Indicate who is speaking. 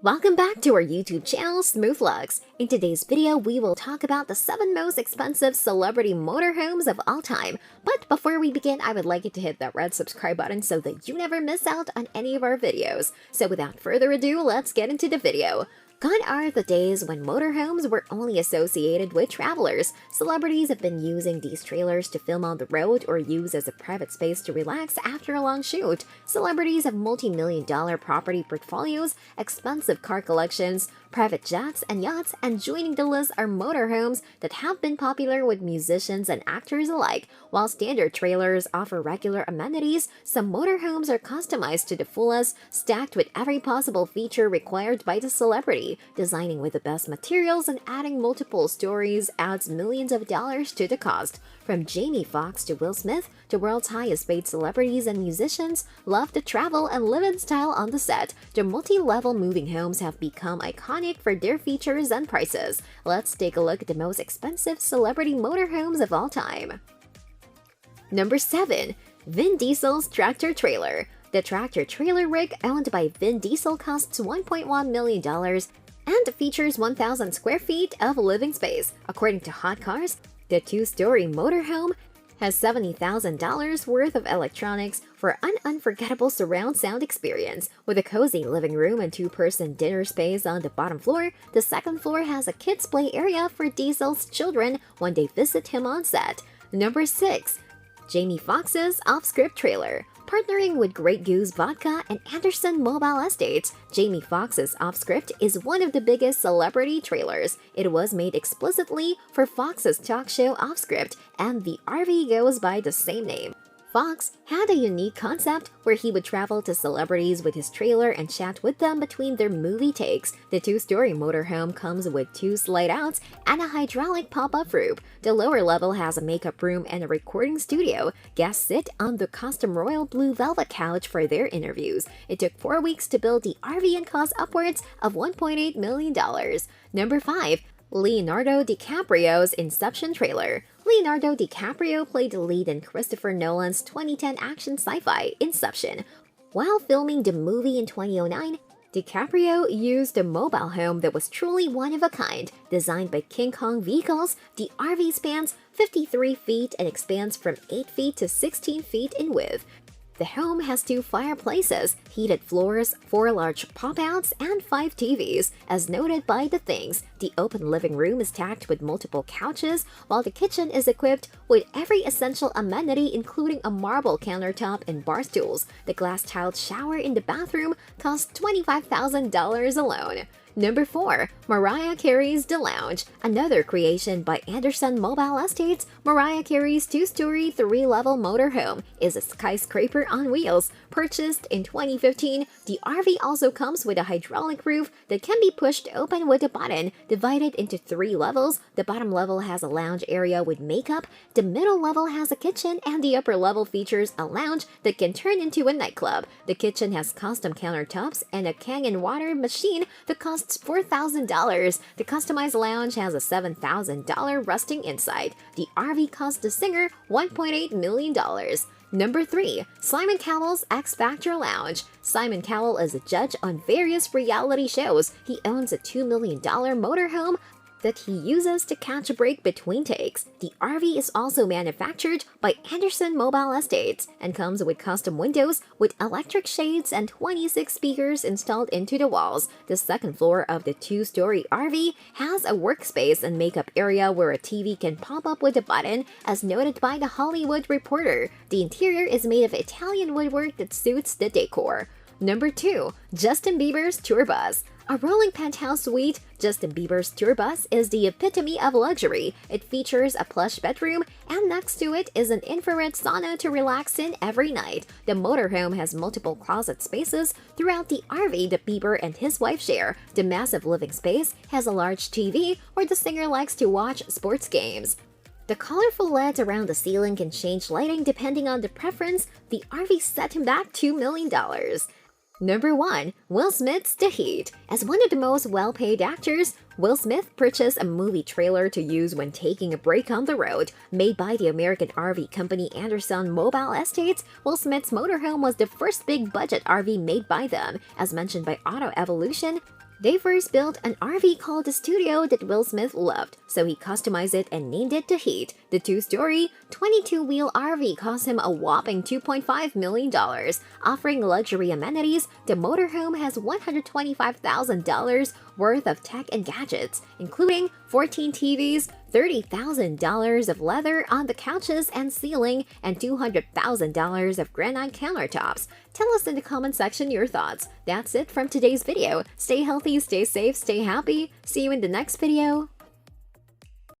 Speaker 1: Welcome back to our YouTube channel, Smooth Lux. In today's video, we will talk about the 7 most expensive celebrity motorhomes of all time. But before we begin, I would like you to hit that red subscribe button so that you never miss out on any of our videos. So without further ado, let's get into the video. Gone are the days when motorhomes were only associated with travelers. Celebrities have been using these trailers to film on the road or use as a private space to relax after a long shoot. Celebrities have multi-million-dollar property portfolios, expensive car collections, private jets and yachts, and joining the list are motorhomes that have been popular with musicians and actors alike. While standard trailers offer regular amenities, some motorhomes are customized to the fullest, stacked with every possible feature required by the celebrity. Designing with the best materials and adding multiple stories adds millions of dollars to the cost. From Jamie Foxx to Will Smith, the world's highest paid celebrities and musicians love to travel and live in style on the set. The multi-level moving homes have become iconic for their features and prices. Let's take a look at the most expensive celebrity motorhomes of all time. Number 7. Vin Diesel's tractor trailer. The tractor trailer rig owned by Vin Diesel costs $1.1 million and features 1,000 square feet of living space. According to Hot Cars, the 2-story motorhome has $70,000 worth of electronics for an unforgettable surround sound experience. With a cozy living room and 2-person dinner space on the bottom floor, the second floor has a kids' play area for Diesel's children when they visit him on set. Number 6. Jamie Foxx's off-script trailer. Partnering with Grey Goose Vodka and Anderson Mobile Estates, Jamie Foxx's off-script is one of the biggest celebrity trailers. It was made explicitly for Fox's talk show Off-Script, and the RV goes by the same name. Fox had a unique concept where he would travel to celebrities with his trailer and chat with them between their movie takes. The 2-story motorhome comes with 2 slide-outs and a hydraulic pop-up roof. The lower level has a makeup room and a recording studio. Guests sit on the custom royal blue velvet couch for their interviews. It took 4 weeks to build the RV and cost upwards of $1.8 million. Number 5. Leonardo DiCaprio's Inception trailer. Leonardo DiCaprio played the lead in Christopher Nolan's 2010 action sci-fi Inception. While filming the movie in 2009, DiCaprio used a mobile home that was truly one of a kind. Designed by King Kong Vehicles, the RV spans 53 feet and expands from 8 feet to 16 feet in width. The home has 2 fireplaces, heated floors, 4 large pop-outs, and 5 TVs. As noted by The Things, the open living room is stacked with multiple couches, while the kitchen is equipped with every essential amenity including a marble countertop and bar stools. The glass-tiled shower in the bathroom costs $25,000 alone. Number 4. Mariah Carey's The Lounge. Another creation by Anderson Mobile Estates, Mariah Carey's 2-story, 3-level motorhome is a skyscraper on wheels. Purchased in 2015, the RV also comes with a hydraulic roof that can be pushed open with a button. Divided into 3 levels, the bottom level has a lounge area with makeup, the middle level has a kitchen, and the upper level features a lounge that can turn into a nightclub. The kitchen has custom countertops and a Kangen water machine that costs $4,000. The customized lounge has a $7,000 resting inside. The RV cost the singer $1.8 million. Number 3. Simon Cowell's X Factor Lounge. Simon Cowell is a judge on various reality shows. He owns a $2 million motorhome that he uses to catch a break between takes. The RV is also manufactured by Anderson Mobile Estates and comes with custom windows with electric shades and 26 speakers installed into the walls. The second floor of the 2-story RV has a workspace and makeup area where a TV can pop up with a button, as noted by The Hollywood Reporter. The interior is made of Italian woodwork that suits the decor. Number 2. Justin Bieber's Tour Bus. A rolling penthouse suite, Justin Bieber's tour bus is the epitome of luxury. It features a plush bedroom, and next to it is an infrared sauna to relax in every night. The motorhome has multiple closet spaces throughout the RV that Bieber and his wife share. The massive living space has a large TV where the singer likes to watch sports games. The colorful LEDs around the ceiling can change lighting depending on the preference. The RV set him back $2 million. Number 1. Will Smith's The Heat. As one of the most well-paid actors, Will Smith purchased a movie trailer to use when taking a break on the road. Made by the American RV company Anderson Mobile Estates, Will Smith's motorhome was the first big-budget RV made by them. As mentioned by Auto Evolution, They first built an RV called the Studio that Will Smith loved, so he customized it and named it The Heat. The two-story, 22-wheel RV cost him a whopping $2.5 million. Offering luxury amenities, the motorhome has $125,000 worth of tech and gadgets, including 14 TVs, $30,000 of leather on the couches and ceiling, and $200,000 of granite countertops. Tell us in the comment section your thoughts. That's it from today's video. Stay healthy, stay safe, stay happy. See you in the next video.